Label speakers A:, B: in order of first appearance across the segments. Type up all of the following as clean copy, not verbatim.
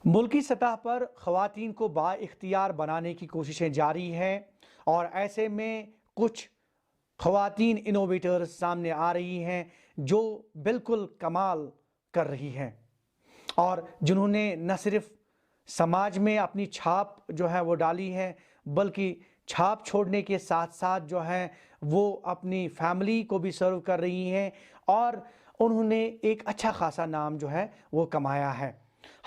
A: मुल्की सतह पर ख़वातीन को बाइख्तियार बनाने की कोशिशें जारी हैं और ऐसे में कुछ ख़वातीन इनोवेटर्स सामने आ रही हैं जो बिल्कुल कमाल कर रही हैं और जिन्होंने न सिर्फ समाज में अपनी छाप जो है वो डाली है, बल्कि छाप छोड़ने के साथ साथ जो है वो अपनी फैमिली को भी सर्व कर रही हैं और उन्होंने एक अच्छा खासा नाम जो है वो कमाया है।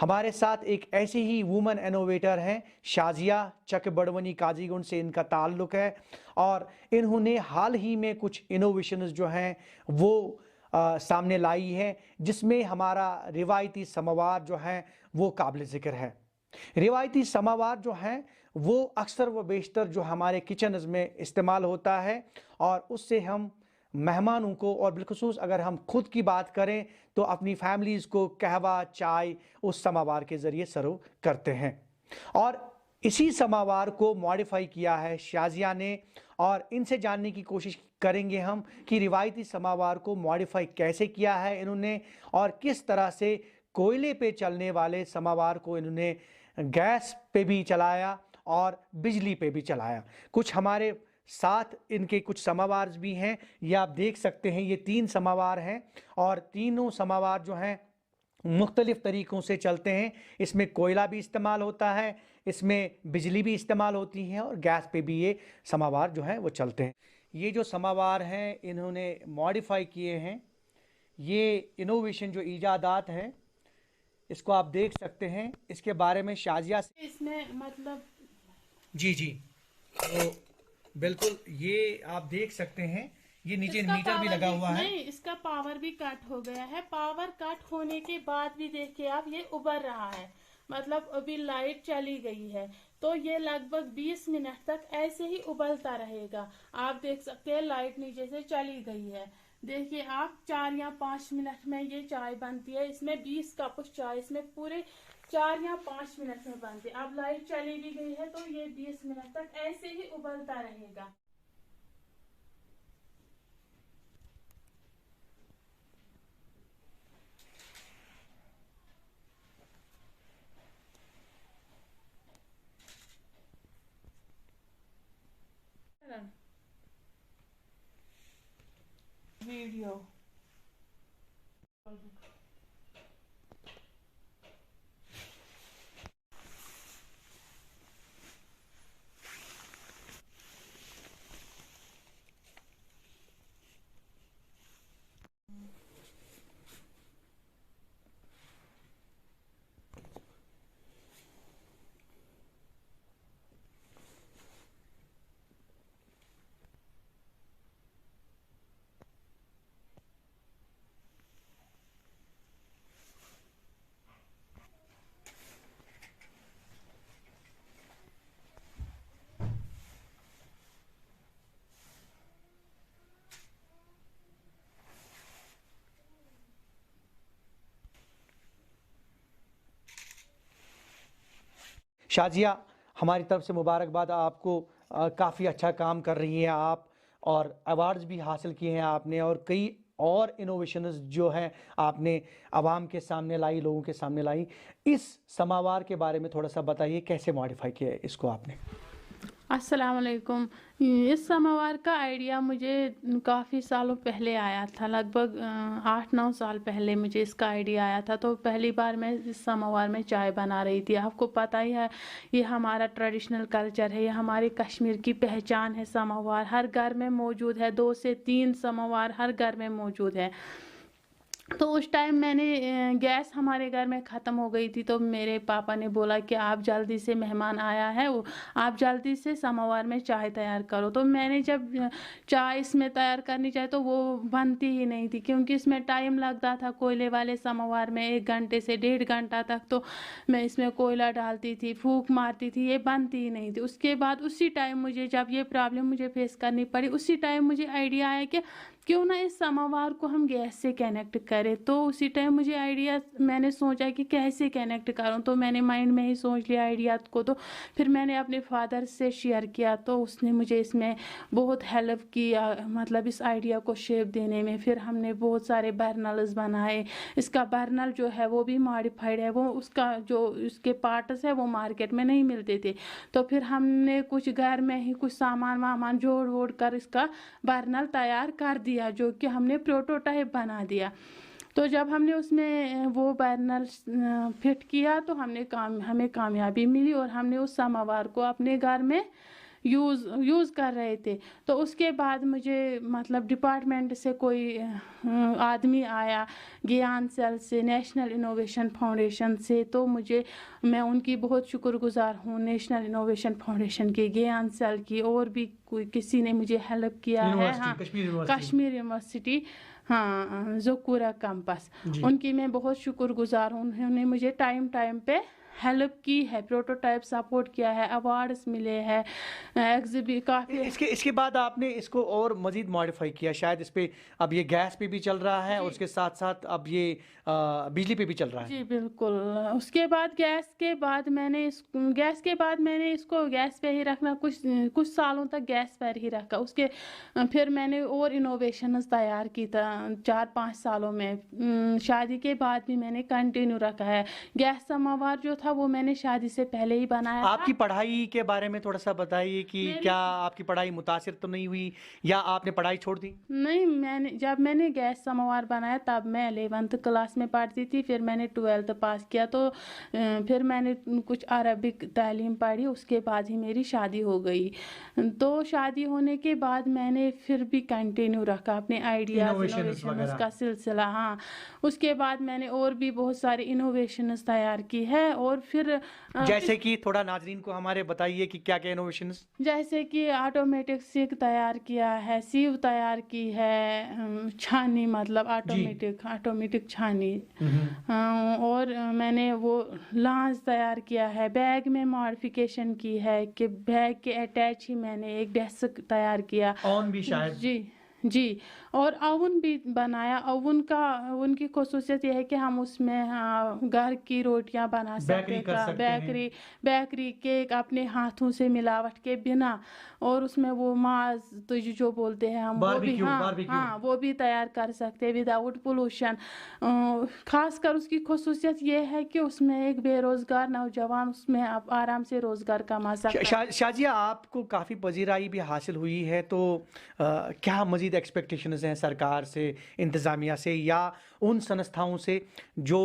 A: हमारे साथ एक ऐसी ही वुमन इनोवेटर हैं, शाजिया चक बड़वनी काजीगुंड से इनका ताल्लुक़ है और इन्होंने हाल ही में कुछ इनोवेशंस जो हैं वो सामने लाई है, जिसमें हमारा रिवायती समवार जो है वो काबिल ज़िक्र है। रिवायती समवार जो है वो अक्सर व बेशतर जो हमारे किचन्स में इस्तेमाल होता है और उससे हम मेहमानों को, और बिलखुसूस अगर हम खुद की बात करें तो अपनी फैमिलीज़ को कहवा चाय उस समावार के ज़रिए सर्व करते हैं। और इसी समावार को मॉडिफाई किया है शाजिया ने और इनसे जानने की कोशिश करेंगे हम कि रिवायती समावार को मॉडिफाई कैसे किया है इन्होंने और किस तरह से कोयले पे चलने वाले समावार को इन्होंने गैस पे भी चलाया और बिजली पे भी चलाया। कुछ हमारे साथ इनके कुछ समावार भी हैं, ये आप देख सकते हैं, ये 3 समावार हैं और तीनों समावार जो हैं मुख्तलिफ़ तरीक़ों से चलते हैं। इसमें कोयला भी इस्तेमाल होता है, इसमें बिजली भी इस्तेमाल होती है और गैस पे भी ये समावार जो हैं वो चलते हैं। ये जो समावार हैं इन्होंने मॉडिफाई किए हैं, ये इनोवेशन जो ईजादात हैं इसको आप देख सकते हैं। इसके बारे में शाजिया से
B: इसमें मतलब
A: जी तो बिल्कुल ये आप देख सकते हैं, ये नीचे मीटर भी लगा हुआ है।
B: नहीं, इसका पावर भी कट हो गया है। पावर कट होने के बाद भी देखिए आप, ये उबर रहा है, मतलब अभी लाइट चली गई है तो ये लगभग 20 मिनट तक ऐसे ही उबलता रहेगा। आप देख सकते हैं लाइट नीचे से चली गई है। देखिए आप 4 या 5 मिनट में ये चाय बनती है। इसमें 20 कप चाय इसमें पूरे 4 या 5 मिनट में बनती है। अब लाइट चली भी गई है तो ये 20 मिनट तक ऐसे ही उबलता रहेगा। वीडियो
A: शाजिया, हमारी तरफ से मुबारकबाद आपको। काफ़ी अच्छा काम कर रही हैं आप और अवार्ड्स भी हासिल किए हैं आपने और कई और इनोवेशंस जो हैं आपने आवाम के सामने लाई, लोगों के सामने लाई। इस समावार के बारे में थोड़ा सा बताइए, कैसे मॉडिफाई किया है इसको आपने?
B: अस्सलाम वालेकुम। इस समोवार का आइडिया मुझे काफ़ी सालों पहले आया था, लगभग 8-9 साल पहले मुझे इसका आइडिया आया था। तो पहली बार मैं इस समोवार में चाय बना रही थी। आपको पता ही है ये हमारा ट्रेडिशनल कल्चर है, ये हमारे कश्मीर की पहचान है। समोवार हर घर में मौजूद है, 2 से 3 समोवार हर घर में मौजूद है। तो उस टाइम मैंने गैस हमारे घर में ख़त्म हो गई थी तो मेरे पापा ने बोला कि आप जल्दी से मेहमान आया है, वो आप जल्दी से समोवार में चाय तैयार करो। तो मैंने जब चाय इसमें तैयार करनी चाहिए तो वो बनती ही नहीं थी, क्योंकि इसमें टाइम लगता था। कोयले वाले समोवार में 1 घंटे से 1.5 घंटा तक तो मैं इसमें कोयला डालती थी, फूंक मारती थी, ये बनती ही नहीं थी। उसके बाद उसी टाइम मुझे जब ये प्रॉब्लम मुझे फेस करनी पड़ी, उसी टाइम मुझे आइडिया आया कि क्यों ना इस समोवार को हम गैस से कनेक्ट करें। तो उसी टाइम मुझे आइडिया, मैंने सोचा कि कैसे कनेक्ट करूं, तो मैंने माइंड में ही सोच लिया आइडिया को। तो फिर मैंने अपने फादर से शेयर किया, तो उसने मुझे इसमें बहुत हेल्प किया, मतलब इस आइडिया को शेप देने में। फिर हमने बहुत सारे बर्नल्स बनाए। इसका बर्नल जो है वो भी मॉडिफाइड है, वो उसका जो उसके पार्ट्स है वो मार्केट में नहीं मिलते थे। तो फिर हमने कुछ घर में ही कुछ सामान वामान जोड़ वोड़ कर इसका बर्नल तैयार कर दिया, जो कि हमने प्रोटोटाइप बना दिया। तो जब हमने उसमें वो बर्नल फिट किया तो हमें कामयाबी मिली, और हमने उस समोवार को अपने घर में यूज़ कर रहे थे। तो उसके बाद मुझे मतलब डिपार्टमेंट से कोई आदमी आया, ज्ञान सेल से, नेशनल इनोवेशन फाउंडेशन से। तो मैं उनकी बहुत शुक्रगुजार हूँ, नेशनल इनोवेशन फाउंडेशन की, ज्ञान सेल की, और भी कोई किसी ने मुझे हेल्प किया है। हाँ, कश्मीर यूनिवर्सिटी, हाँ, ज़ोकूरा कैंपस, उनकी मैं बहुत शुक्रगुजार हूँ। उन्होंने मुझे टाइम पे हेल्प की है, प्रोटोटाइप सपोर्ट किया है, अवार्ड्स मिले हैं, एग्जिबी काफ़ी।
A: इसके बाद आपने इसको और मज़ीद मॉडिफाई किया, शायद इस पे अब ये गैस पे भी चल रहा है और उसके साथ साथ अब ये बिजली पे भी चल रहा है।
B: जी बिल्कुल। उसके बाद गैस के बाद मैंने इसको गैस पे ही रखना, कुछ सालों तक गैस पर ही रखा। उसके फिर मैंने और इनोवेशंस तैयार की था 4-5 सालों में। शादी के बाद भी मैंने कंटिन्यू रखा है। गैस समोवार जो था वो मैंने शादी से पहले ही बनाया था।
A: आपकी पढ़ाई के बारे में थोड़ा सा बताइए कि क्या आपकी पढ़ाई मुतासिर तो नहीं हुई या आपने पढ़ाई छोड़ दी?
B: नहीं, जब मैंने गैस समोवार बनाया तब मैं 11th क्लास में पढ़ती थी। फिर मैंने 12th पास किया, तो फिर मैंने कुछ अरबिक तालीम पढ़ी, उसके बाद ही मेरी शादी हो गई। तो शादी होने के बाद मैंने फिर भी कंटिन्यू रखा अपने आइडियाज, इनोवेशंस का सिलसिला। हाँ, उसके बाद मैंने और भी बहुत सारे इनोवेशंस तैयार की है। और फिर
A: जैसे कि थोड़ा नाजरीन को हमारे बताइए कि क्या क्या इनोवेशंस।
B: जैसे कि ऑटोमेटिक सिक तैयार किया है, सीव तैयार की है, छानी, मतलब ऑटोमेटिक छानी। और मैंने वो लांच तैयार किया है। बैग में मॉडिफिकेशन की है कि बैग के अटैच ही मैंने एक डेस्क तैयार किया।
A: ऑन भी शायद।
B: जी, और ओवन भी बनाया। ओवन की खासियत यह है कि हम उसमें घर की रोटियां बना सकते हैं, बेकरी केक अपने हाथों से मिलावट के बिना। और उसमें वो माज तुझ जो बोलते हैं हम, वो भी तैयार कर सकते हैं विदाउट पोल्यूशन। खासकर उसकी खासियत ये है कि उसमें एक बेरोजगार नौजवान उसमें आप आराम से रोजगार कमा सकता है।
A: शाजिया, आपको काफ़ी पजीराई भी हासिल हुई है, तो क्या मजीद एक्सपेक्टेशंस हैं सरकार से, इंतज़ामिया से या उन संस्थाओं से जो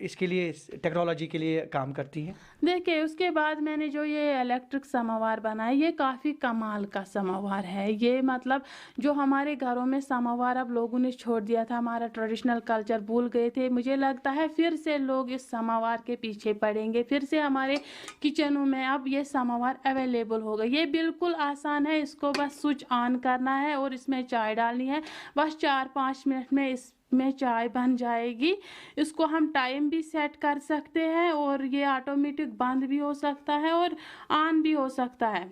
A: इसके लिए, टेक्नोलॉजी के लिए काम करती हैं?
B: देखिए, उसके बाद मैंने जो ये इलेक्ट्रिक समोवार बनाया, ये काफ़ी कमाल का समोवार है। ये मतलब जो हमारे घरों में समोवार अब लोगों ने छोड़ दिया था, हमारा ट्रेडिशनल कल्चर भूल गए थे, मुझे लगता है फिर से लोग इस समोवार के पीछे पड़ेंगे। फिर से हमारे किचनों में अब ये समोवार अवेलेबल होगा। ये बिल्कुल आसान है, इसको बस स्विच ऑन करना है और इसमें चाय डालनी है। बस 4-5 मिनट में इसमें चाय बन जाएगी। इसको हम टाइम भी सेट कर सकते हैं, और ये ऑटोमेटिक बंद भी हो सकता है और ऑन भी हो सकता है,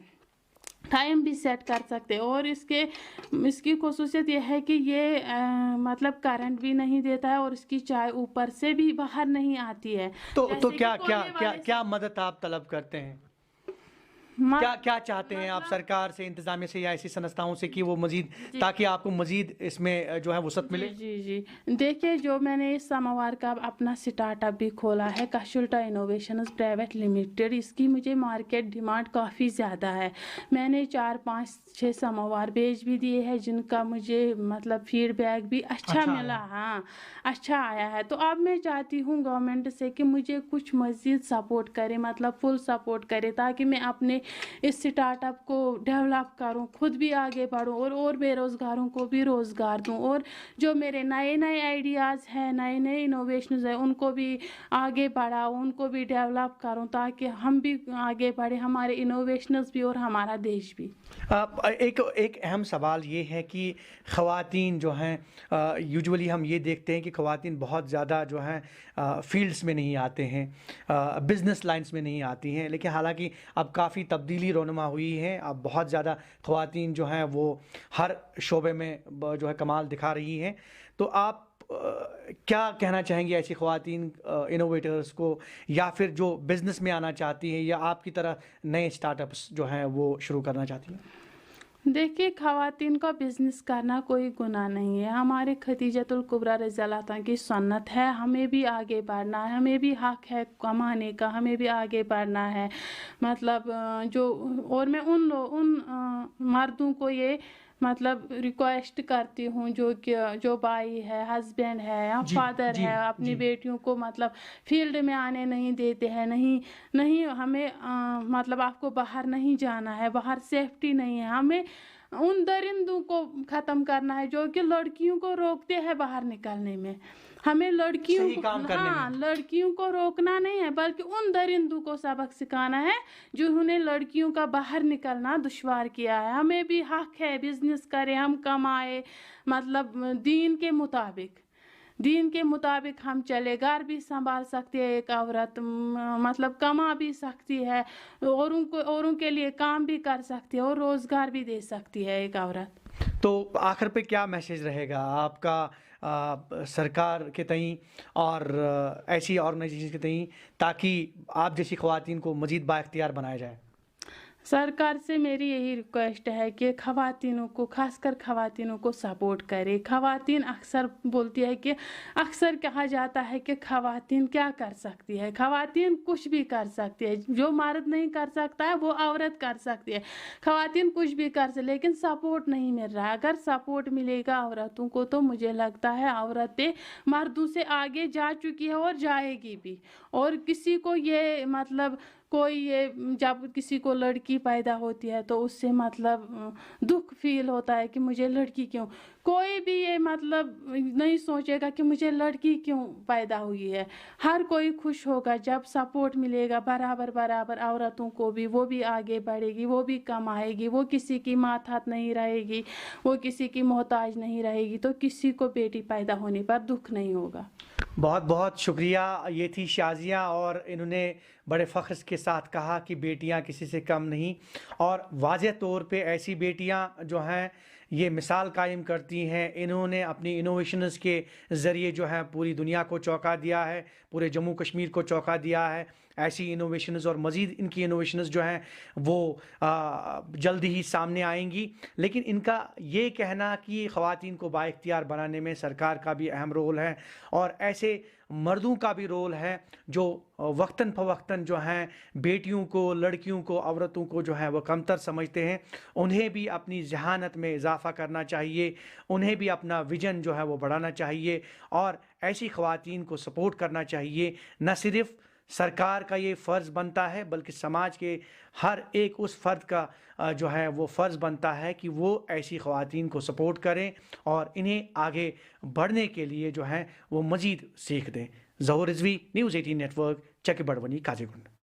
B: टाइम भी सेट कर सकते हैं। और इसकी खासियत यह है कि ये मतलब करंट भी नहीं देता है, और इसकी चाय ऊपर से भी बाहर नहीं आती है।
A: तो क्या मदद आप तलब करते हैं? क्या चाहते हैं आप सरकार से, इंतजामिया से या ऐसी संस्थाओं से कि वो मजीद, ताकि आपको मजीद इसमें जो है वसअत मिले?
B: जी। देखिए, जो मैंने इस समोवार का अपना स्टार्टअप भी खोला है, कशुल्टा इनोवेशंस प्राइवेट लिमिटेड, इसकी मुझे मार्केट डिमांड काफ़ी ज़्यादा है। मैंने 4-5-6 समोवार बेच भी दिए हैं, जिनका मुझे मतलब फीडबैक भी अच्छा मिला। हाँ, अच्छा आया है। तो अब मैं चाहती हूँ गवर्नमेंट से कि मुझे कुछ मजीद सपोर्ट करे, मतलब फुल सपोर्ट करे, ताकि मैं अपने इस स्टार्टअप को डेवलप करूं, खुद भी आगे बढ़ूं और बेरोज़गारों को भी रोज़गार दूं। और जो मेरे नए आइडियाज़ हैं, नए इनोवेशंस हैं, उनको भी आगे बढ़ाऊं, उनको भी डेवलप करूं, ताकि हम भी आगे बढ़े, हमारे इनोवेशंस भी और हमारा देश भी।
A: एक अहम सवाल ये है कि ख़वातीन जो हैं, यूजुअली हम ये देखते हैं कि ख़वातीन बहुत ज़्यादा जो हैं फील्ड्स में नहीं आते हैं, बिज़नेस लाइंस में नहीं आती हैं, लेकिन हालांकि अब काफ़ी تبدیلی رونما ہوئی ہے. اب بہت زیادہ خواتین جو ہیں وہ ہر شعبے میں جو ہے کمال دکھا رہی ہیں. تو آپ کیا کہنا چاہیں گے ایسی خواتین انوویٹرز کو, یا پھر جو بزنس میں آنا چاہتی ہیں یا آپ کی طرح نئے اسٹارٹ اپس جو ہیں وہ شروع کرنا چاہتی ہیں؟
B: دیکھیے, خواتین کا بزنس کرنا کوئی گناہ نہیں ہے. ہمارے خدیجۃ الکبریٰ رضی اللہ عنہا کی سنت ہے, ہمیں بھی آگے بڑھنا ہے, ہمیں بھی حق ہے کمانے کا, ہمیں بھی آگے بڑھنا ہے. مطلب اور میں ان مردوں کو یہ مطلب ریکویسٹ کرتی ہوں جو بھائی ہے, ہسبینڈ ہے یا فادر ہے, اپنی بیٹیوں کو مطلب فیلڈ میں آنے نہیں دیتے ہیں. نہیں ہمیں مطلب آپ کو باہر نہیں جانا ہے, باہر سیفٹی نہیں ہے. ہمیں ان درندوں کو ختم کرنا ہے جو کہ لڑکیوں کو روکتے ہیں باہر نکلنے میں. ہمیں لڑکیوں کو روکنا نہیں ہے, بلکہ ان درندوں کو سبق سکھانا ہے جنہوں نے لڑکیوں کا باہر نکلنا دشوار کیا ہے. ہمیں بھی حق ہے بزنس کریں, ہم کمائے, مطلب دین کے مطابق ہم چلے. گھر بھی سنبھال سکتی ہے ایک عورت, مطلب کما بھی سکتی ہے, اوروں کے لیے کام بھی کر سکتی ہے اور روزگار بھی دے سکتی ہے ایک عورت.
A: تو آخر پہ کیا میسیج رہے گا آپ کا سرکار کے تئیں اور ایسی آرگنائزیشن کے تئیں, تاکہ آپ جیسی خواتین کو مزید بااختیار بنایا جائے؟
B: سرکار سے میری یہی ریکویسٹ ہے کہ خواتینوں کو, خاص کر خواتینوں کو سپورٹ کرے. خواتین اکثر بولتی ہے کہ اکثر کہا جاتا ہے کہ خواتین کیا کر سکتی ہے, خواتین کچھ بھی کر سکتی ہے, جو مرد نہیں کر سکتا ہے وہ عورت کر سکتی ہے. خواتین کچھ بھی کر سکتی, لیکن سپورٹ نہیں مل رہا. اگر سپورٹ ملے گا عورتوں کو تو مجھے لگتا ہے عورتیں مردوں سے آگے جا چکی ہے اور جائے گی بھی. اور کسی کو یہ مطلب جب کسی کو لڑکی پیدا ہوتی ہے تو اس سے مطلب دکھ فیل ہوتا ہے کہ مجھے لڑکی کیوں. کوئی بھی یہ مطلب نہیں سوچے گا کہ مجھے لڑکی کیوں پیدا ہوئی ہے. ہر کوئی خوش ہوگا جب سپورٹ ملے گا برابر عورتوں کو بھی, وہ بھی آگے بڑھے گی, وہ بھی کمائے گی, وہ کسی کی ماتحت نہیں رہے گی, وہ کسی کی محتاج نہیں رہے گی, تو کسی کو بیٹی پیدا ہونے پر دکھ نہیں ہوگا.
A: بہت بہت شکریہ. یہ تھی شازیہ, اور انہوں نے بڑے فخر کے ساتھ کہا کہ بیٹیاں کسی سے کم نہیں, اور واضح طور پہ ایسی بیٹیاں جو ہیں یہ مثال قائم کرتی ہیں. انہوں نے اپنی انوویشنز کے ذریعے جو ہے پوری دنیا کو چونکا دیا ہے, پورے جموں کشمیر کو چونکا دیا ہے. ایسی انوویشنز اور مزید ان کی انوویشنز جو ہیں وہ جلدی ہی سامنے آئیں گی. لیکن ان کا یہ کہنا کہ خواتین کو بااختیار بنانے میں سرکار کا بھی اہم رول ہے, اور ایسے مردوں کا بھی رول ہے جو وقتاً فوقتاً جو ہیں بیٹیوں کو, لڑکیوں کو, عورتوں کو جو ہے وہ کمتر سمجھتے ہیں. انہیں بھی اپنی ذہانت میں اضافہ کرنا چاہیے, انہیں بھی اپنا ویژن جو ہے وہ بڑھانا چاہیے, اور ایسی خواتین کو سپورٹ کرنا چاہیے. نہ صرف سرکار کا یہ فرض بنتا ہے بلکہ سماج کے ہر ایک اس فرد کا جو ہے وہ فرض بنتا ہے کہ وہ ایسی خواتین کو سپورٹ کریں اور انہیں آگے بڑھنے کے لیے جو ہے وہ مزید سیکھ دیں. ظہور رضوی, نیوز 18 نیٹ ورک, چک بڑونی, کازی گنڈ.